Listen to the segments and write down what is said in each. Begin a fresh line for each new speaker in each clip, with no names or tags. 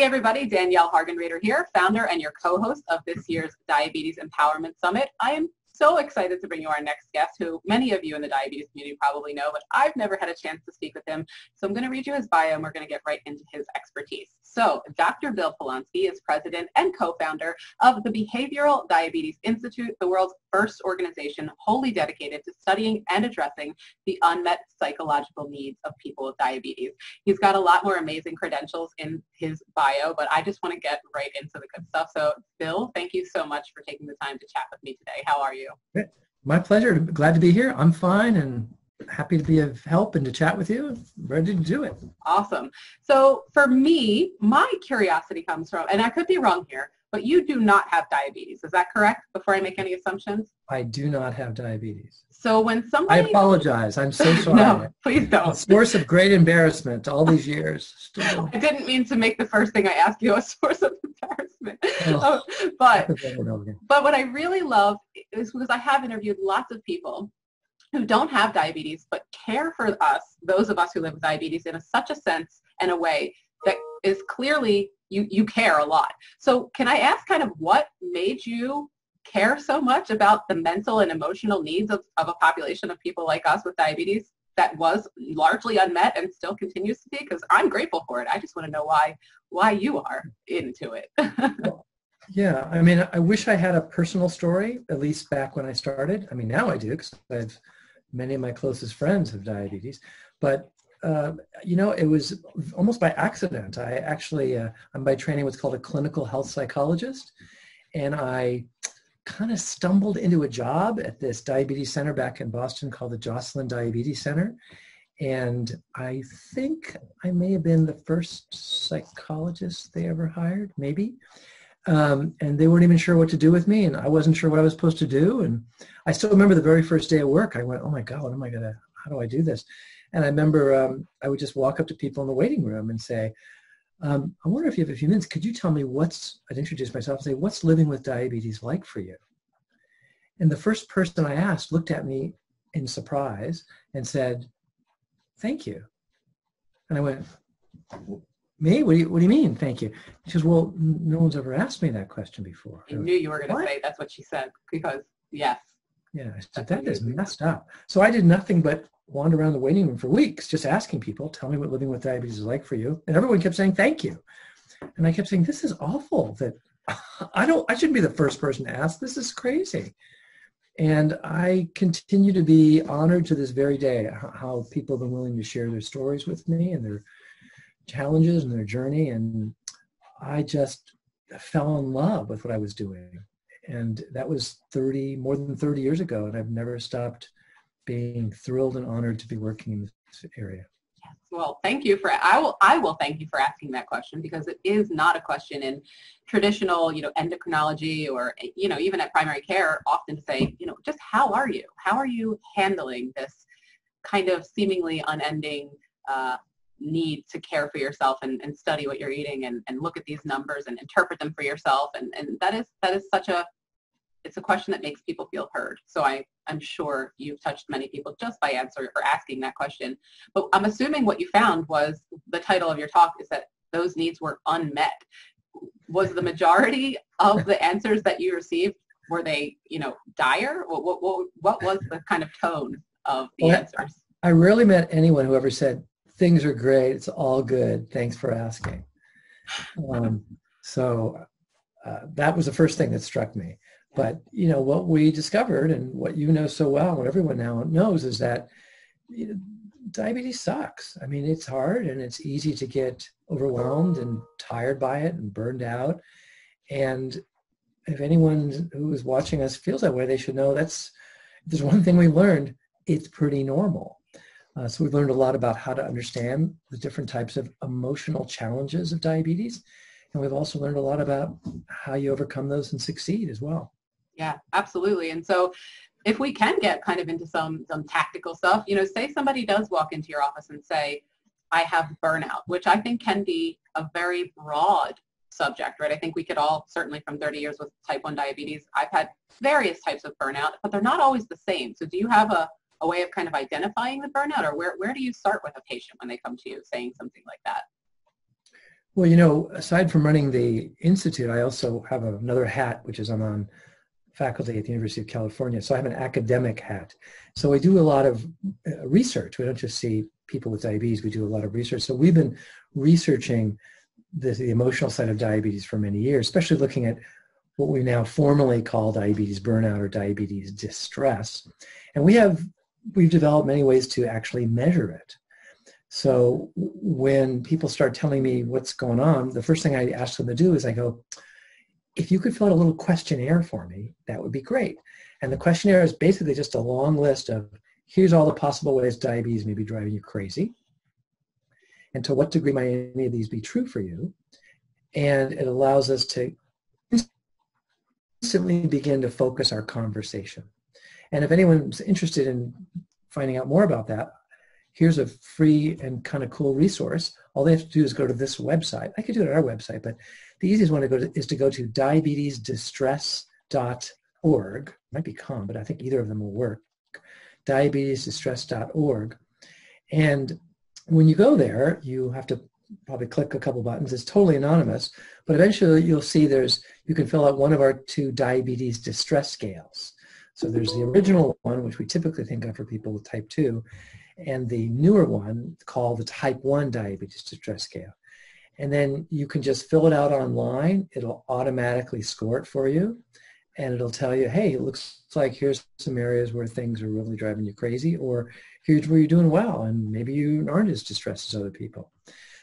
everybody, Danielle Hargenrader here, founder and your co-host of this year's Diabetes Empowerment Summit. I am so excited to bring you our next guest, who many of you in the diabetes community probably know, but I've never had a chance to speak with him. So I'm going to read you his bio and we're going to get right into his expertise. So Dr. Bill Polonsky is president and co-founder of the Behavioral Diabetes Institute, the world's first organization wholly dedicated to studying and addressing the unmet psychological needs of people with diabetes. He's got a lot more amazing credentials in his bio, but I just want to get right into the good stuff. So Bill, thank you so much for taking the time to chat with me today. How are you?
My pleasure. Glad to be here. I'm fine and happy to be of help and to chat with you. Ready to do it.
Awesome. So for me, my curiosity comes from, and I could be wrong here, but you do not have diabetes. Is that correct? Before I make any assumptions?
I do not have diabetes.
So when somebody...
I apologize. I'm so sorry.
No, please don't.
A source of great embarrassment all these years. Still.
I didn't mean to make the first thing I ask you a source of embarrassment.
Oh,
but what I really love is because I have interviewed lots of people who don't have diabetes but care for us, those of us who live with diabetes, in such a sense and a way that is clearly you care a lot. So can I ask kind of what made you care so much about the mental and emotional needs of a population of people like us with diabetes that was largely unmet and still continues to be? Because I'm grateful for it. I just want to know why you are into it.
Yeah, I mean, I wish I had a personal story, at least back when I started. I mean, now I do, because I've many of my closest friends have diabetes. But, you know, it was almost by accident. I actually, I'm by training what's called a clinical health psychologist. And I kind of stumbled into a job at this diabetes center back in Boston called the Joslin Diabetes Center. And I think I may have been the first psychologist they ever hired, maybe. And they weren't even sure what to do with me, and I wasn't sure what I was supposed to do. And I still remember the very first day at work. I went, oh my God, how do I do this? And I remember I would just walk up to people in the waiting room and say, I wonder if you have a few minutes, could you tell me I'd introduce myself and say, what's living with diabetes like for you? And the first person I asked looked at me in surprise and said, thank you. And I went, me? What do you mean, thank you? She goes, well, no one's ever asked me that question before.
I knew you were going to say that's what she said, because yes.
Yeah, I said, that is messed up. So I did nothing but wander around the waiting room for weeks, just asking people, tell me what living with diabetes is like for you. And everyone kept saying, thank you. And I kept saying, this is awful, that I shouldn't be the first person to ask. This is crazy. And I continue to be honored to this very day, how people have been willing to share their stories with me and their challenges and their journey. And I just fell in love with what I was doing. And that was more than 30 years ago. And I've never stopped being thrilled and honored to be working in this area.
Yes. Well, thank you I will thank you for asking that question, because it is not a question in traditional, endocrinology or, even at primary care, often to say, just how are you? How are you handling this kind of seemingly unending need to care for yourself and study what you're eating and look at these numbers and interpret them for yourself. And that is it's a question that makes people feel heard. So I'm sure you've touched many people just by asking that question. But I'm assuming what you found was the title of your talk is that those needs were unmet. Was the majority of the answers that you received, were they, dire? What was the kind of tone of the answers?
I rarely met anyone who ever said, things are great, it's all good, thanks for asking. That was the first thing that struck me. But, what we discovered, and what you know so well, what everyone now knows, is that diabetes sucks. I mean, it's hard, and it's easy to get overwhelmed and tired by it and burned out. And if anyone who is watching us feels that way, they should know if there's one thing we learned, it's pretty normal. So we've learned a lot about how to understand the different types of emotional challenges of diabetes. And we've also learned a lot about how you overcome those and succeed as well.
Yeah, absolutely. And so if we can get kind of into some tactical stuff, say somebody does walk into your office and say, I have burnout, which I think can be a very broad subject, right? I think we could all, certainly from 30 years with type 1 diabetes, I've had various types of burnout, but they're not always the same. So do you have a way of kind of identifying the burnout, or where do you start with a patient when they come to you saying something like that?
Well, you know, aside from running the institute, I also have another hat, which is I'm on faculty at the University of California. So I have an academic hat. So we do a lot of research. We don't just see people with diabetes. We do a lot of research. So we've been researching the emotional side of diabetes for many years, especially looking at what we now formally call diabetes burnout or diabetes distress. And we've developed many ways to actually measure it. So when people start telling me what's going on, the first thing I ask them to do is I go, if you could fill out a little questionnaire for me, that would be great. And the questionnaire is basically just a long list of, here's all the possible ways diabetes may be driving you crazy, and to what degree might any of these be true for you. And it allows us to instantly begin to focus our conversation. And if anyone's interested in finding out more about that, here's a free and kind of cool resource. All they have to do is go to this website. I could do it on our website, but the easiest one to go to is to go to diabetesdistress.org. Might be com, but I think either of them will work. Diabetesdistress.org. And when you go there, you have to probably click a couple buttons. It's totally anonymous, but eventually you'll see you can fill out one of our 2 diabetes distress scales. So there's the original one, which we typically think of for people with type 2, and the newer one called the type 1 diabetes distress scale. And then you can just fill it out online. It'll automatically score it for you. And it'll tell you, hey, it looks like here's some areas where things are really driving you crazy, or here's where you're doing well, and maybe you aren't as distressed as other people.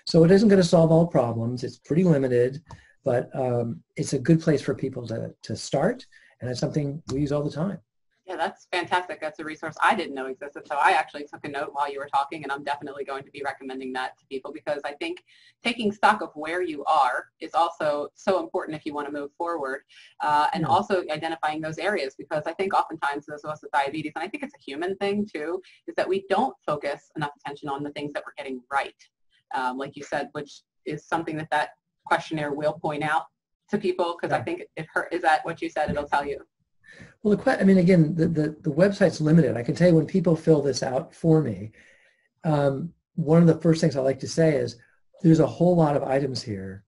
So it isn't going to solve all problems. It's pretty limited, but it's a good place for people to start, and it's something we use all the time.
Yeah, that's fantastic. That's a resource I didn't know existed. So I actually took a note while you were talking, and I'm definitely going to be recommending that to people, because I think taking stock of where you are is also so important if you want to move forward, and also identifying those areas, because I think oftentimes those of us with diabetes, and I think it's a human thing too, is that we don't focus enough attention on the things that we're getting right, like you said, which is something that questionnaire will point out to people, because I think is that what you said? It'll tell you.
Well, I mean, again, the website's limited. I can tell you when people fill this out for me, one of the first things I like to say is there's a whole lot of items here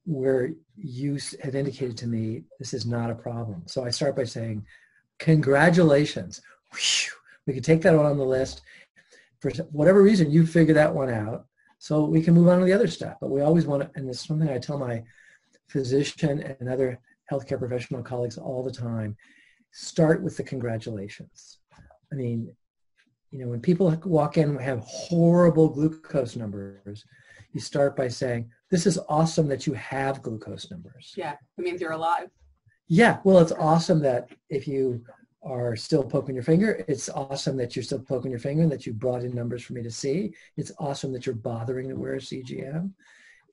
where you have indicated to me this is not a problem. So I start by saying, congratulations. Whew. We can take that on the list. For whatever reason, you figure that one out, so we can move on to the other stuff. But we always want to, and it's something I tell my physician and other healthcare professional colleagues all the time, start with the congratulations. I mean, you know, when people walk in and have horrible glucose numbers, you start by saying, this is awesome that you have glucose numbers.
Yeah, it means you're alive.
Yeah, well, it's awesome that if you are still poking your finger, it's awesome that you're still poking your finger and that you brought in numbers for me to see. It's awesome that you're bothering to wear a CGM.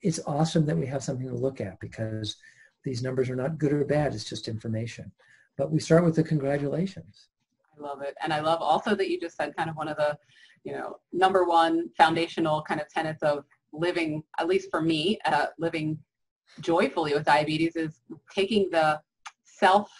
It's awesome that we have something to look at, because these numbers are not good or bad, it's just information. But we start with the congratulations.
I love it. And I love also that you just said kind of one of the, you know, number one foundational kind of tenets of living, at least for me, living joyfully with diabetes, is taking the self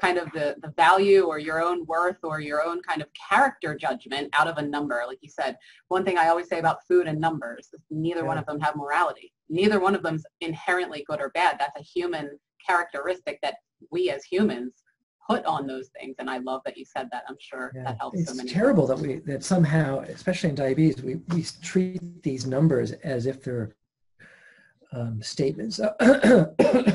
kind of the value or your own worth or your own kind of character judgment out of a number. Like you said, one thing I always say about food and numbers is neither one of them have morality. Neither one of them is inherently good or bad. That's a human characteristic that we as humans put on those things. And I love that you said that. I'm sure that helps so many.
It's terrible that somehow, especially in diabetes, we treat these numbers as if they're statements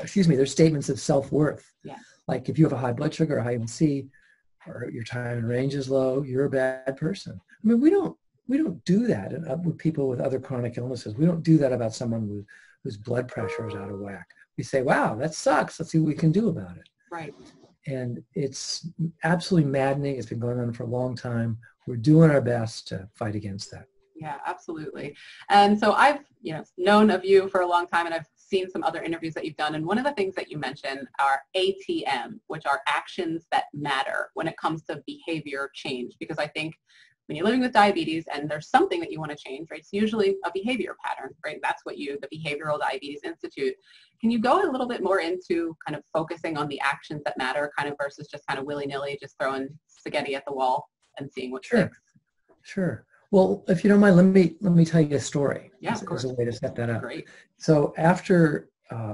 excuse me, they're statements of self-worth.
Yeah.
Like if you have a high blood sugar or high A1C, or your time in range is low, you're a bad person. I mean, we don't do that with people with other chronic illnesses. We don't do that about someone whose blood pressure is out of whack. We say, wow, that sucks. Let's see what we can do about it.
Right.
And it's absolutely maddening. It's been going on for a long time. We're doing our best to fight against that.
Yeah, absolutely. And so I've, known of you for a long time, and I've seen some other interviews that you've done. And one of the things that you mentioned are ATM, which are actions that matter when it comes to behavior change. Because I think when you're living with diabetes and there's something that you want to change, right, it's usually a behavior pattern, right? That's what the Behavioral Diabetes Institute. Can you go a little bit more into kind of focusing on the actions that matter kind of versus just kind of willy-nilly, just throwing spaghetti at the wall and seeing what sticks?
Sure. Well, if you don't mind, let me tell you a story
Yeah, of
as
course.
a way to set that up.
Great.
So after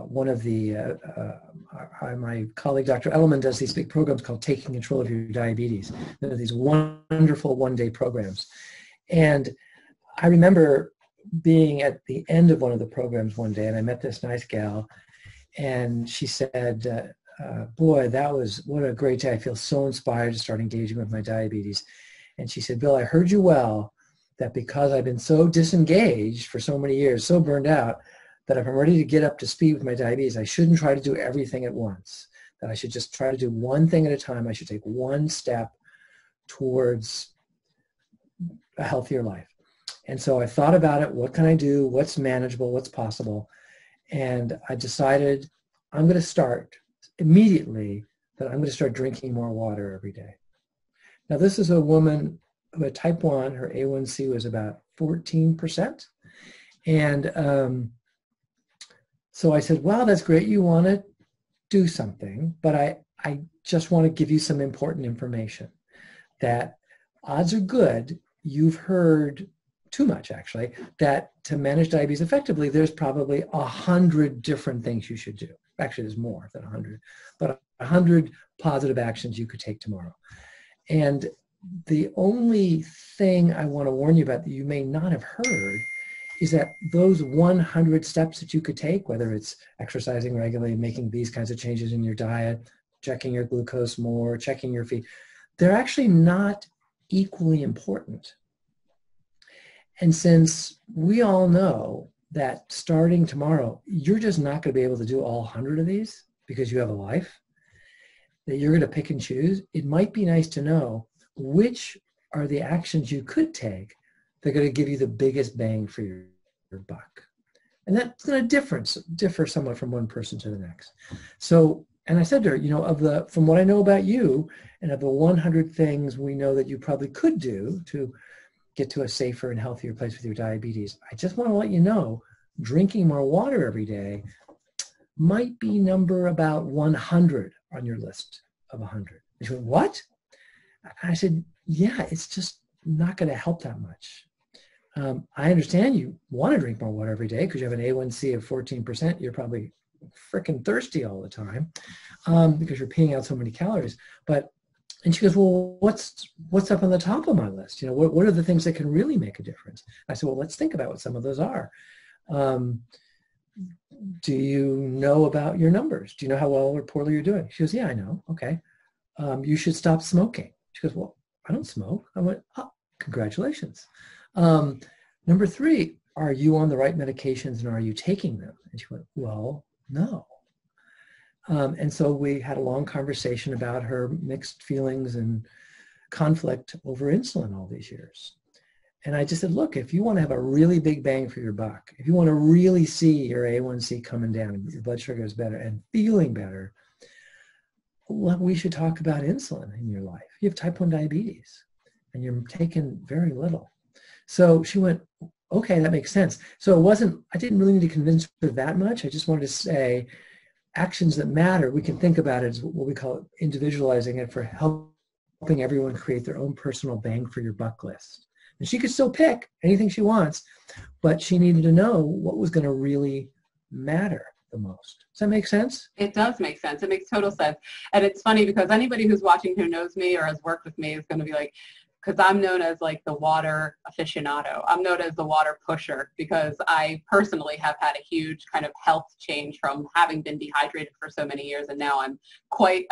one of my colleague, Dr. Edelman, does these big programs called Taking Control of Your Diabetes. They're these wonderful one-day programs. And I remember being at the end of one of the programs one day, and I met this nice gal, and she said, boy, what a great day. I feel so inspired to start engaging with my diabetes. And she said, Bill, I heard you well, that because I've been so disengaged for so many years, so burned out, that if I'm ready to get up to speed with my diabetes, I shouldn't try to do everything at once, that I should just try to do one thing at a time. I should take one step towards a healthier life. And so I thought about it. What can I do? What's manageable? What's possible? And I decided I'm going to start immediately that I'm going to start drinking more water every day. Now, this is a woman who had type 1. Her A1C was about 14%. And so I said, wow, that's great. You want to do something, but I just want to give you some important information that odds are good. You've heard too much, actually, that to manage diabetes effectively, there's probably 100 different things you should do. Actually, there's more than 100, but 100 positive actions you could take tomorrow. And the only thing I want to warn you about that you may not have heard is that those 100 steps that you could take, whether it's exercising regularly, making these kinds of changes in your diet, checking your glucose more, checking your feed, they're actually not equally important. And since we all know that starting tomorrow, you're just not going to be able to do all 100 of these because you have a life, that you're going to pick and choose, it might be nice to know which are the actions you could take that are going to give you the biggest bang for your buck. And that's going to differ somewhat from one person to the next. So, and I said to her, from what I know about you, and of the 100 things we know that you probably could do to get to a safer and healthier place with your diabetes, I just want to let you know, drinking more water every day might be number about 100 on your list of 100. And she went, what? I said, yeah, it's just not going to help that much. I understand you want to drink more water every day because you have an A1C of 14%. You're probably freaking thirsty all the time because you're peeing out so many calories. And she goes, well, what's up on the top of my list? What are the things that can really make a difference? I said, well, let's think about what some of those are. Do you know about your numbers? Do you know how well or poorly you're doing? She goes, yeah, I know. Okay. You should stop smoking. She goes, well, I don't smoke. I went, oh, congratulations. Number 3, are you on the right medications and are you taking them? And she went, well, no. And so we had a long conversation about her mixed feelings and conflict over insulin all these years. And I just said, look, if you want to have a really big bang for your buck, if you want to really see your A1C coming down, your blood sugar is better and feeling better, well, we should talk about insulin in your life. You have type 1 diabetes and you're taking very little. So she went, okay, that makes sense. So I didn't really need to convince her that much. I just wanted to say actions that matter, we can think about it as what we call individualizing it for helping everyone create their own personal bang for your buck list. And she could still pick anything she wants, but she needed to know what was going to really matter the most. Does that make sense?
It does make sense. It makes total sense. And it's funny because anybody who's watching who knows me or has worked with me is going to be like, because I'm known as like the water aficionado. I'm known as the water pusher because I personally have had a huge kind of health change from having been dehydrated for so many years. And now I'm quite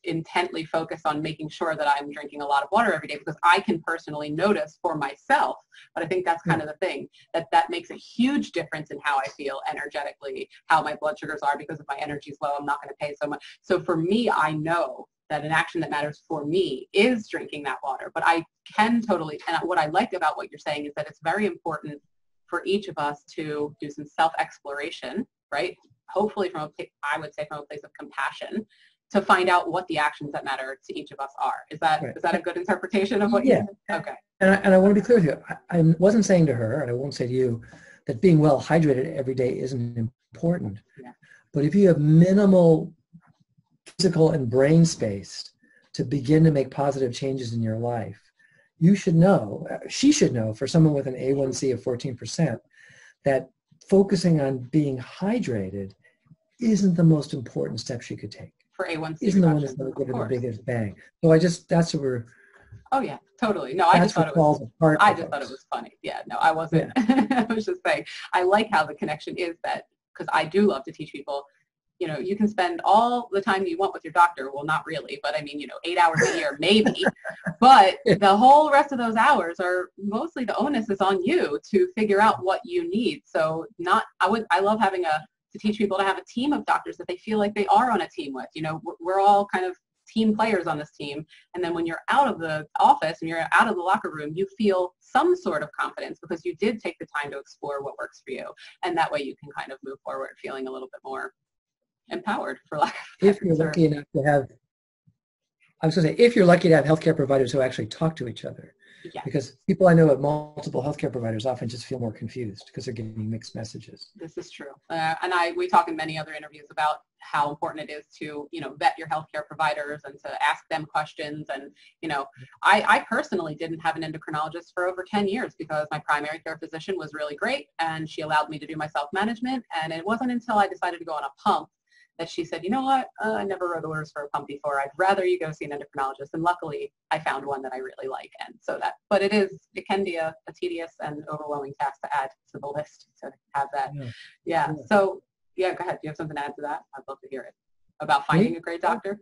intently focused on making sure that I'm drinking a lot of water every day because I can personally notice for myself. But I think that's kind of the thing, that makes a huge difference in how I feel energetically, how my blood sugars are, because if my energy is low, I'm not going to pay so much. So for me, I know that an action that matters for me is drinking that water. But I can totally, and what I like about what you're saying is that it's very important for each of us to do some self-exploration, right? Hopefully I would say from a place of compassion, to find out what the actions that matter to each of us are. Is that a good interpretation of what you said? Okay.
And I want to be clear with you. I wasn't saying to her, and I won't say to you, that being well hydrated every day isn't important. Yeah. But if you have minimal physical and brain space to begin to make positive changes in your life, you should know, she should know, for someone with an A1C of 14%, that focusing on being hydrated isn't the most important step she could take.
For A1C
isn't the one that's
reduction,
going to give
of
her the
course.
biggest bang. So that's what we're.
Oh yeah, totally. No, I just thought it was. I just thought it was funny. Yeah, no, I wasn't. Yeah. I was just saying, I like how the connection is that, because I do love to teach people. You know, you can spend all the time you want with your doctor. Well, not really, but I mean, you know, 8 hours a year, maybe. But the whole rest of those hours are mostly, the onus is on you to figure out what you need. So I love having to teach people to have a team of doctors that they feel like they are on a team with. You know, we're all kind of team players on this team. And then when you're out of the office and you're out of the locker room, you feel some sort of confidence because you did take the time to explore what works for you. And that way you can kind of move forward feeling a little bit more empowered, for lack of
if you're lucky enough to have, I was going to say, if you're lucky to have healthcare providers who actually talk to each other. Yeah. Because people I know at multiple healthcare providers often just feel more confused because they're getting mixed messages.
This is true. And we talk in many other interviews about how important it is to, you know, vet your healthcare providers and to ask them questions. And, you know, I personally didn't have an endocrinologist for over 10 years because my primary care physician was really great and she allowed me to do my self-management. And it wasn't until I decided to go on a pump that she said, you know what, I never wrote orders for a pump before. I'd rather you go see an endocrinologist. And luckily I found one that I really like. And so but it can be a tedious and overwhelming task to add to the list to have that. Yeah. So yeah, go ahead. Do you have something to add to that? I'd love to hear it about finding a great doctor.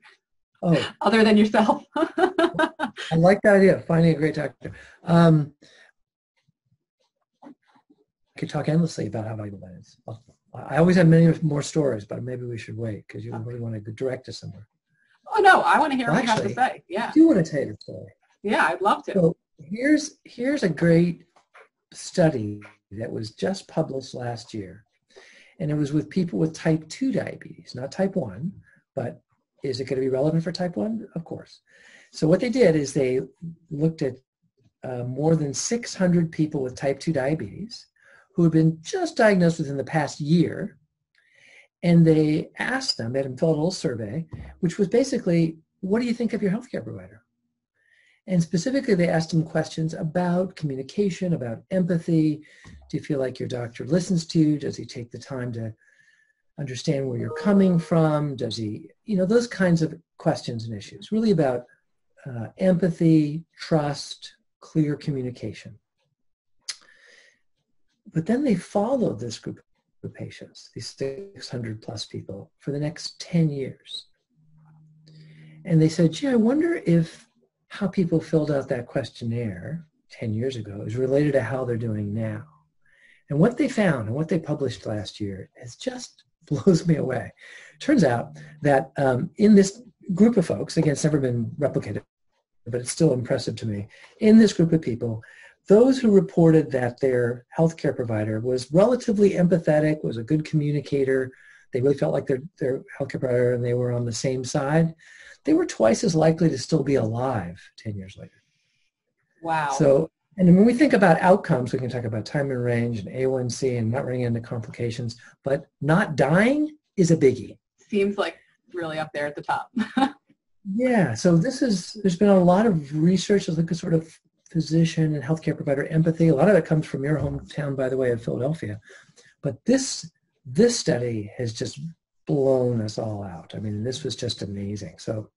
Oh, other
than yourself.
I like that idea, finding a great doctor. I could talk endlessly about how valuable that is. I always have many more stories, but maybe we should wait because you really want to direct us somewhere.
Oh, no, I want to hear what you have to say. Yeah.
I do want to tell you a story.
Yeah, I'd love to.
So here's a great study that was just published last year. And it was with people with type 2 diabetes, not type 1, but is it going to be relevant for type 1? Of course. So what they did is they looked at more than 600 people with type 2 diabetes who had been just diagnosed within the past year. And they asked them, they had them fill out a little survey, which was basically, what do you think of your healthcare provider? And specifically, they asked them questions about communication, about empathy. Do you feel like your doctor listens to you? Does he take the time to understand where you're coming from? Does he, you know, those kinds of questions and issues, really about empathy, trust, clear communication. But then they followed this group of patients, these 600 plus people, for the next 10 years. And they said, gee, I wonder if how people filled out that questionnaire 10 years ago is related to how they're doing now. And what they found and what they published last year is just blows me away. Turns out that in this group of folks, again, it's never been replicated, but it's still impressive to me, in this group of people, those who reported that their healthcare provider was relatively empathetic, was a good communicator, they really felt like their healthcare provider and they were on the same side, they were twice as likely to still be alive 10 years later.
Wow.
So, and when we think about outcomes, we can talk about time in range and A1C and not running into complications, but not dying is a biggie.
Seems like really up there at the top.
Yeah, so there's been a lot of research to look at sort of physician and healthcare provider empathy. A lot of it comes from your hometown, by the way, of Philadelphia. But this study has just blown us all out. I mean, this was just amazing. So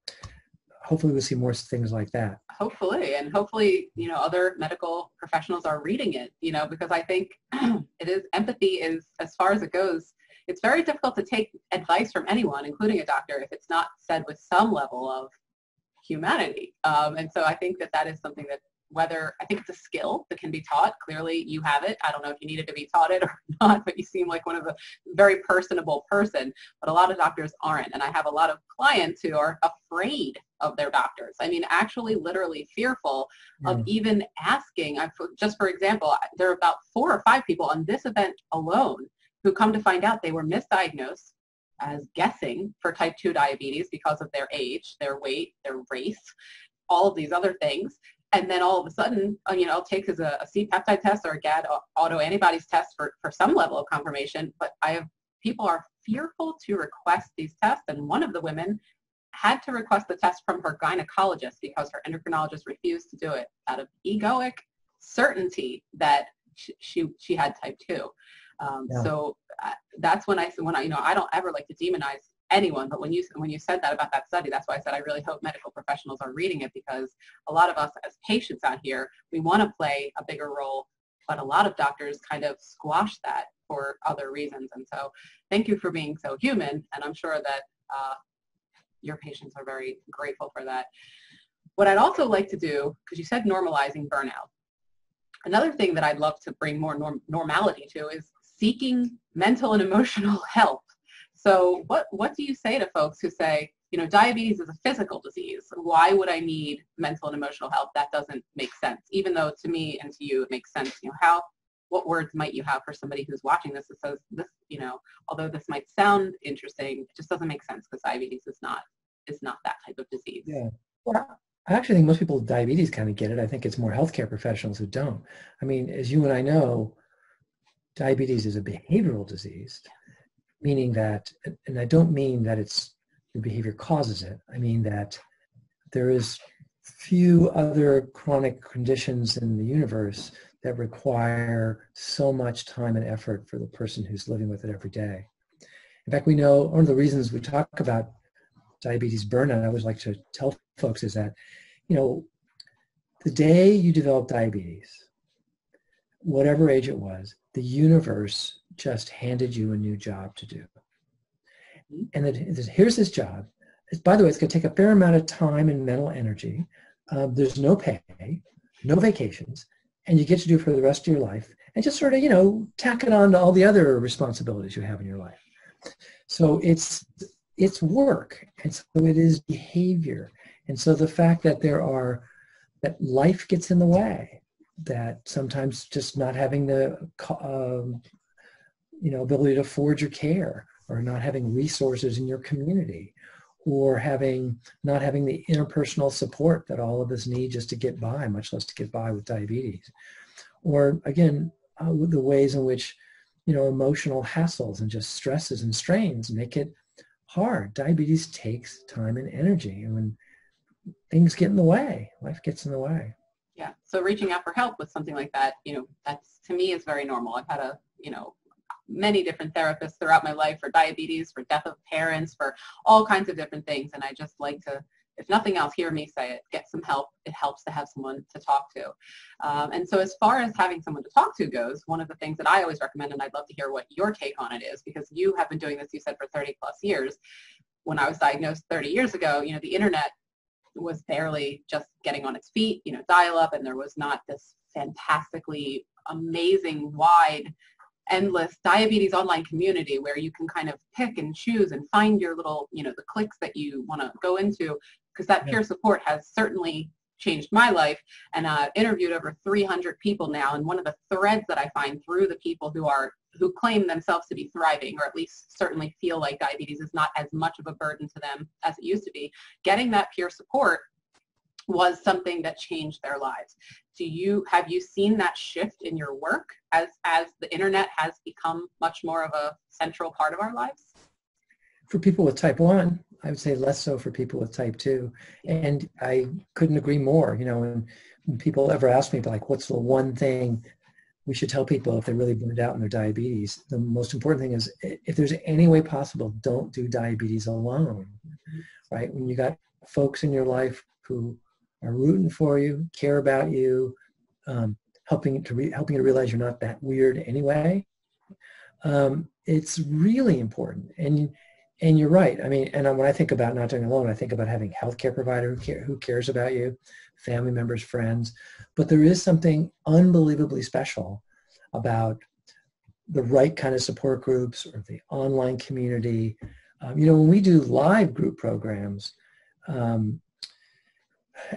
hopefully we'll see more things like that.
Hopefully, and hopefully, you know, other medical professionals are reading it, you know, because I think empathy is, as far as it goes, it's very difficult to take advice from anyone, including a doctor, if it's not said with some level of humanity. And so I think that is something that I think it's a skill that can be taught. Clearly you have it. I don't know if you needed to be taught it or not, but you seem like one of a very personable person, but a lot of doctors aren't. And I have a lot of clients who are afraid of their doctors. I mean, actually literally fearful of even asking. Just for example, there are about 4 or 5 people on this event alone who come to find out they were misdiagnosed as guessing for type 2 diabetes because of their age, their weight, their race, all of these other things. And then all of a sudden, you know, take as a C-peptide test or a GAD autoantibodies test for some level of confirmation. But people are fearful to request these tests. And one of the women had to request the test from her gynecologist because her endocrinologist refused to do it out of egoic certainty that she had type 2. So that's when I don't ever like to demonize anyone, but when you said that about that study, that's why I said I really hope medical professionals are reading it, because a lot of us as patients out here, we want to play a bigger role, but a lot of doctors kind of squash that for other reasons. And so thank you for being so human, and I'm sure that your patients are very grateful for that. What I'd also like to do, because you said normalizing burnout, another thing that I'd love to bring more normality to is seeking mental and emotional help. So what do you say to folks who say, diabetes is a physical disease. Why would I need mental and emotional help? That doesn't make sense. Even though to me and to you it makes sense. What words might you have for somebody who's watching this that says this, although this might sound interesting, it just doesn't make sense because diabetes is not that type of disease.
Yeah. Well, I actually think most people with diabetes kind of get it. I think it's more healthcare professionals who don't. I mean, as you and I know, diabetes is a behavioral disease, meaning that, and I don't mean that your behavior causes it. I mean that there is few other chronic conditions in the universe that require so much time and effort for the person who's living with it every day. In fact, we know one of the reasons we talk about diabetes burnout, I always like to tell folks, is that, the day you develop diabetes, whatever age it was, the universe just handed you a new job to do. And here's this job. By the way, it's going to take a fair amount of time and mental energy. There's no pay, no vacations, and you get to do it for the rest of your life and just sort of, tack it on to all the other responsibilities you have in your life. So it's work, and so it is behavior. And so the fact that that life gets in the way, that sometimes just not having the ability to afford your care, or not having resources in your community, or not having the interpersonal support that all of us need just to get by, much less to get by with diabetes. Or again, the ways in which, emotional hassles and just stresses and strains make it hard. Diabetes takes time and energy, and when things get in the way, life gets in the way.
Yeah. So reaching out for help with something like that, that's, to me, is very normal. I've had many different therapists throughout my life for diabetes, for death of parents, for all kinds of different things. And I just like to, if nothing else, hear me say it, get some help. It helps to have someone to talk to. And so as far as having someone to talk to goes, one of the things that I always recommend, and I'd love to hear what your take on it is, because you have been doing this, you said, for 30 plus years. When I was diagnosed 30 years ago, the internet was barely just getting on its feet, dial up, and there was not this fantastically amazing, wide, endless diabetes online community where you can kind of pick and choose and find your little, the clicks that you want to go into, because that peer support has certainly changed my life. And I've interviewed over 300 people now, and one of the threads that I find through the people who claim themselves to be thriving, or at least certainly feel like diabetes is not as much of a burden to them as it used to be, getting that peer support was something that changed their lives. Have you seen that shift in your work as the internet has become much more of a central part of our lives?
For people with type 1, I would say less so for people with type 2. And I couldn't agree more. When people ever ask me, like, what's the one thing we should tell people if they're really burned out in their diabetes, the most important thing is, if there's any way possible, don't do diabetes alone, right? When you got folks in your life who are rooting for you, care about you, helping you to realize you're not that weird anyway, it's really important. And you're right. I mean, and when I think about not doing alone, I think about having a healthcare provider who cares about you, family members, friends. But there is something unbelievably special about the right kind of support groups or the online community. When we do live group programs,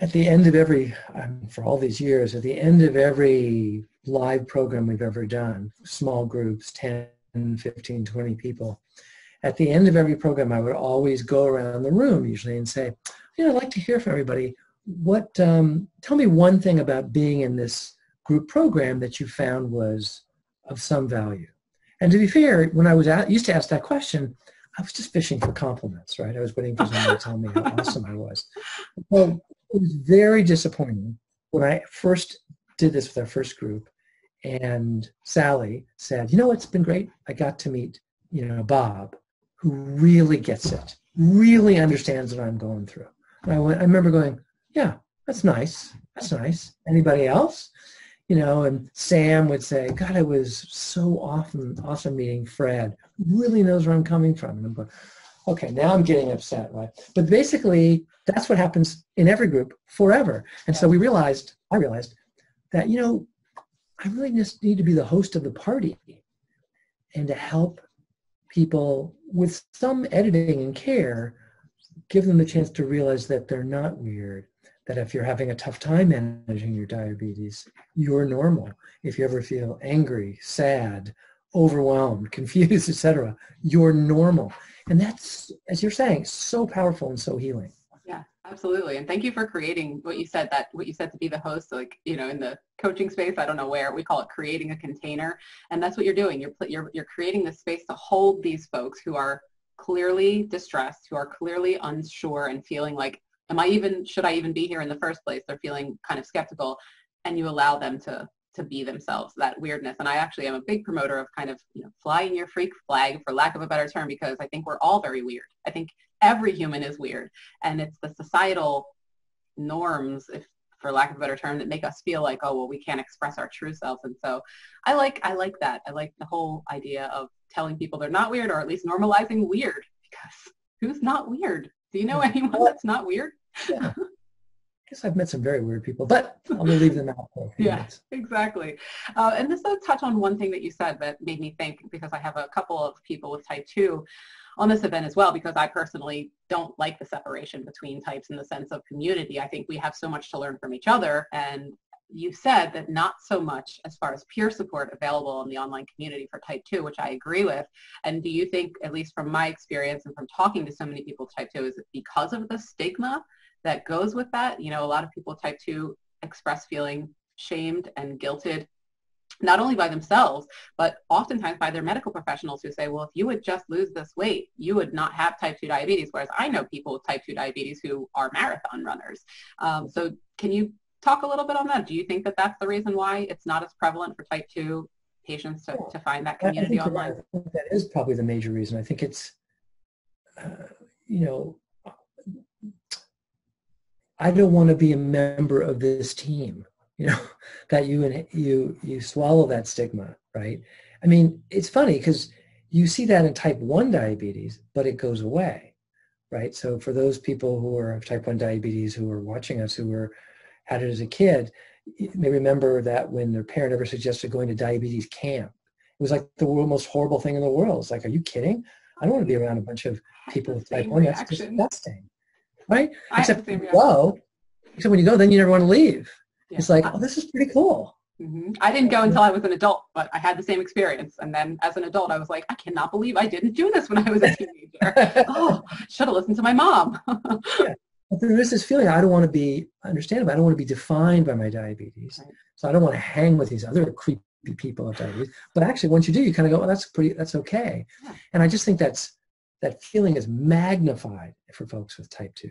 at the end of for all these years, at the end of every live program we've ever done, small groups, 10, 15, 20 people, at the end of every program, I would always go around the room usually and say, I'd like to hear from everybody. Tell me one thing about being in this group program that you found was of some value. And to be fair, when I used to ask that question, I was just fishing for compliments, right? I was waiting for someone to tell me how awesome I was. So it was very disappointing when I first did this with our first group, and Sally said, you know, it's been great. I got to meet, you know, Bob, who really gets it, really understands what I'm going through. And I remember going, yeah, that's nice. That's nice. Anybody else? You know, and Sam would say, God, it was so awesome meeting Fred. Really knows where I'm coming from. And I'm going, okay, now I'm getting upset, right? But basically, that's what happens in every group forever. And so I realized that, you know, I really just need to be the host of the party and to help people with some editing and care, give them the chance to realize that they're not weird, that if you're having a tough time managing your diabetes, you're normal. If you ever feel angry, sad, overwhelmed, confused, etc., you're normal. And that's, as you're saying, so powerful and so healing.
Yeah, absolutely. And thank you for creating what you said to be the host, like, you know, in the coaching space, I don't know where, we call it creating a container. And that's what you're doing. You're creating this space to hold these folks who are clearly distressed, who are clearly unsure and feeling like, should I even be here in the first place? They're feeling kind of skeptical, and you allow them to be themselves, that weirdness. And I actually am a big promoter of kind of, you know, flying your freak flag, for lack of a better term, because I think we're all very weird. I think every human is weird, and it's the societal norms, if for lack of a better term, that make us feel like, oh, well, we can't express our true selves. And so I like that. I like the whole idea of telling people they're not weird, or at least normalizing weird, because who's not weird? Do you know anyone that's not weird?
Yeah. I guess I've met some very weird people, but I'll leave them out for a few minutes.
Exactly. And this does touch on one thing that you said that made me think, because I have a couple of people with type 2 on this event as well, because I personally don't like the separation between types in the sense of community. I think we have so much to learn from each other. And you said that not so much as far as peer support available in the online community for type 2, which I agree with. And do you think, at least from my experience and from talking to so many people with type 2, is it because of the stigma that goes with that? You know, a lot of people with type 2 express feeling shamed and guilted, not only by themselves, but oftentimes by their medical professionals, who say, well, if you would just lose this weight, you would not have type 2 diabetes. Whereas I know people with type 2 diabetes who are marathon runners. So can you talk a little bit on that? Do you think that that's the reason why it's not as prevalent for type 2 patients to find that community online?
I think that is probably the major reason. I think it's, you know, I don't want to be a member of this team, you know, that you swallow that stigma, right? I mean, it's funny because you see that in type 1 diabetes, but it goes away, right? So for those people who are of type 1 diabetes who are watching us, who had it as a kid, they remember that when their parent ever suggested going to diabetes camp, it was like the most horrible thing in the world. It's like, are you kidding? I don't want to be around a bunch of people with type 1. That's disgusting. Right? Except when you go, then you never want to leave. Yeah. It's like, oh, this is pretty cool.
Mm-hmm. I didn't go until I was an adult, but I had the same experience. And then as an adult, I was like, I cannot believe I didn't do this when I was a teenager. Oh, should have listened to my mom.
Yeah. But there is this feeling, I don't want to be, understandable, I don't want to be defined by my diabetes. Right. So I don't want to hang with these other creepy people with diabetes. But actually, once you do, you kind of go, oh, that's okay. Yeah. And I just think that feeling is magnified for folks with type 2.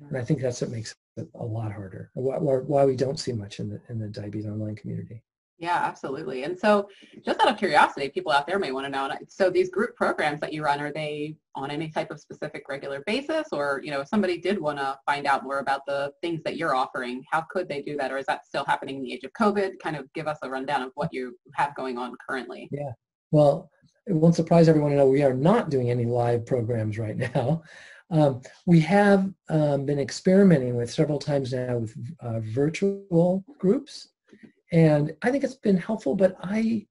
And I think that's what makes it a lot harder, why we don't see much in the diabetes online community.
Yeah, absolutely. And so just out of curiosity, people out there may want to know, so these group programs that you run, are they on any type of specific regular basis? Or, you know, if somebody did want to find out more about the things that you're offering, how could they do that? Or is that still happening in the age of COVID? Kind of give us a rundown of what you have going on currently.
Yeah, well, it won't surprise everyone to know we are not doing any live programs right now. We have been experimenting with several times now with virtual groups, and I think it's been helpful, but I'm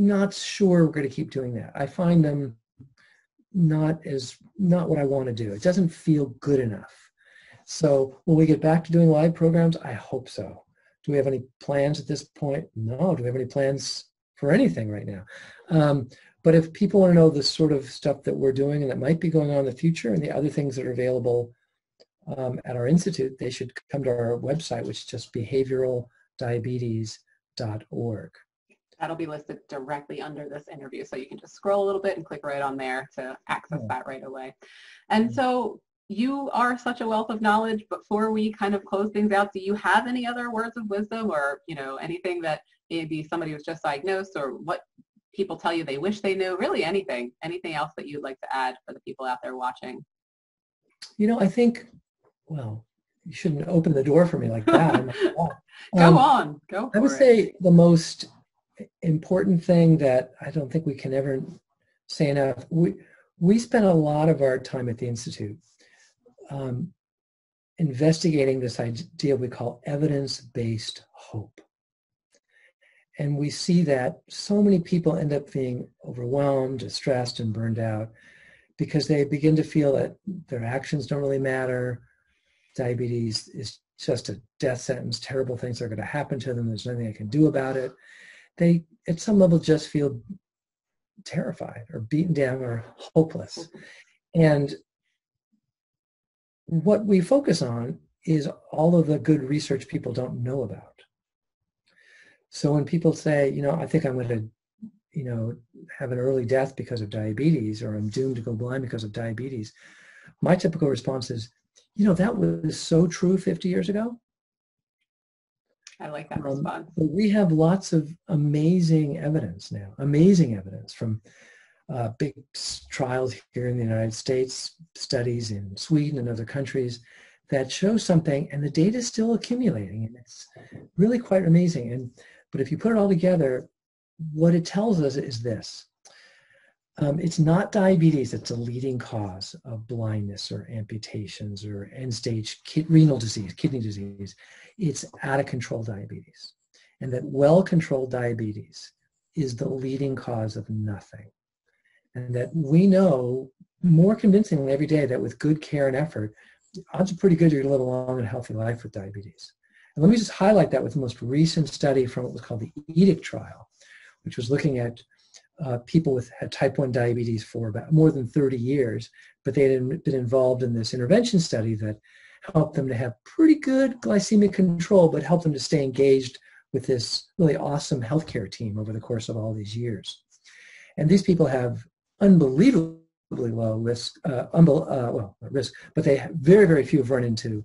not sure we're going to keep doing that. I find them not what I want to do. It doesn't feel good enough. So will we get back to doing live programs? I hope so. Do we have any plans at this point? No. Do we have any plans for anything right now? But if people want to know the sort of stuff that we're doing and that might be going on in the future, and the other things that are available at our institute, they should come to our website, which is just behavioraldiabetes.org.
That'll be listed directly under this interview. So you can just scroll a little bit and click right on there to access that right away. And so you are such a wealth of knowledge. Before we kind of close things out, do you have any other words of wisdom, or, you know, anything that maybe somebody was just diagnosed, or what people tell you they wish they knew? Really anything else that you'd like to add for the people out there watching?
You know, I think, well, you shouldn't open the door for me like that.
Go on, go for it.
I would say the most important thing that I don't think we can ever say enough, we spend a lot of our time at the Institute investigating this idea we call evidence-based hope. And we see that so many people end up being overwhelmed, distressed, and burned out because they begin to feel that their actions don't really matter. Diabetes is just a death sentence. Terrible things are going to happen to them. There's nothing I can do about it. They, at some level, just feel terrified or beaten down or hopeless. And what we focus on is all of the good research people don't know about. So when people say, you know, I think I'm going to, you know, have an early death because of diabetes, or I'm doomed to go blind because of diabetes, my typical response is, you know, that was so true 50 years ago.
I like that response.
But we have lots of amazing evidence now, from big trials here in the United States, studies in Sweden and other countries that show something, and the data is still accumulating, and it's really quite amazing. But if you put it all together, what it tells us is this. It's not diabetes that's a leading cause of blindness or amputations or end-stage renal disease, kidney disease. It's out-of-control diabetes. And that well-controlled diabetes is the leading cause of nothing. And that we know more convincingly every day that with good care and effort, odds are pretty good you're going to live a long and healthy life with diabetes. And let me just highlight that with the most recent study from what was called the Edict trial, which was looking at people had type 1 diabetes for about more than 30 years, but they had been involved in this intervention study that helped them to have pretty good glycemic control, but helped them to stay engaged with this really awesome healthcare team over the course of all these years. And these people have unbelievably low risk, not risk, but they have very, very few have run into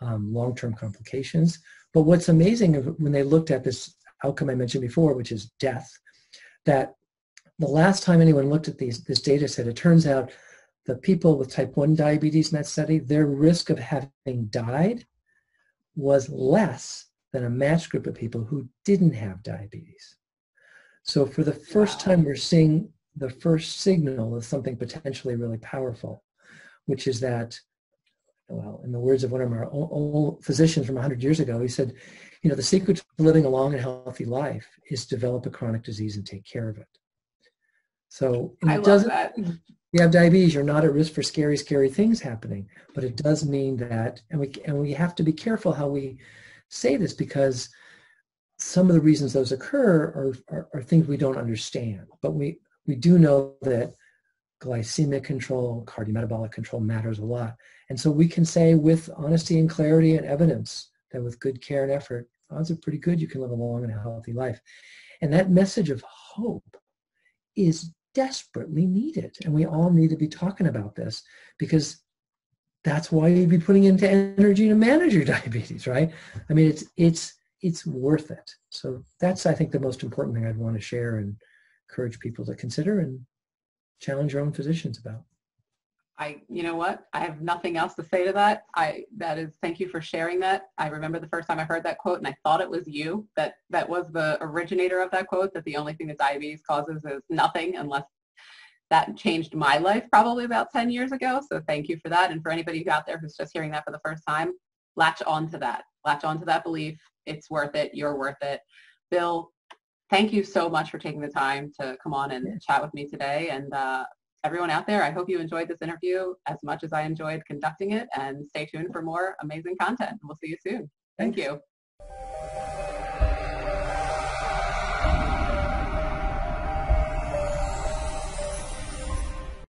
long-term complications. But what's amazing when they looked at this outcome I mentioned before, which is death, that the last time anyone looked at this data set, it turns out the people with type 1 diabetes in that study, their risk of having died was less than a matched group of people who didn't have diabetes. So for the first time, we're seeing the first signal of something potentially really powerful, which is that, well, in the words of one of our old physicians from 100 years ago, he said, you know, the secret to living a long and healthy life is to develop a chronic disease and take care of it. So
I love that.
If you have diabetes, you're not at risk for scary, scary things happening, but it does mean that, and we have to be careful how we say this, because some of the reasons those occur are things we don't understand. But we do know that glycemic control, cardiometabolic control matters a lot. And so we can say with honesty and clarity and evidence that with good care and effort, odds are pretty good you can live a long and healthy life. And that message of hope is desperately needed. And we all need to be talking about this, because that's why you'd be putting into energy to manage your diabetes, right? I mean, it's worth it. So that's, I think, the most important thing I'd want to share and encourage people to consider and challenge your own physicians about.
You know what? I have nothing else to say to that. Thank you for sharing that. I remember the first time I heard that quote, and I thought it was you that was the originator of that quote, that the only thing that diabetes causes is nothing, unless that changed my life probably about 10 years ago. So thank you for that. And for anybody out there who's just hearing that for the first time, latch on to that. Latch on to that belief. It's worth it. You're worth it. Bill, thank you so much for taking the time to come on and chat with me today. And everyone out there, I hope you enjoyed this interview as much as I enjoyed conducting it, and stay tuned for more amazing content. We'll see you soon. Thank you.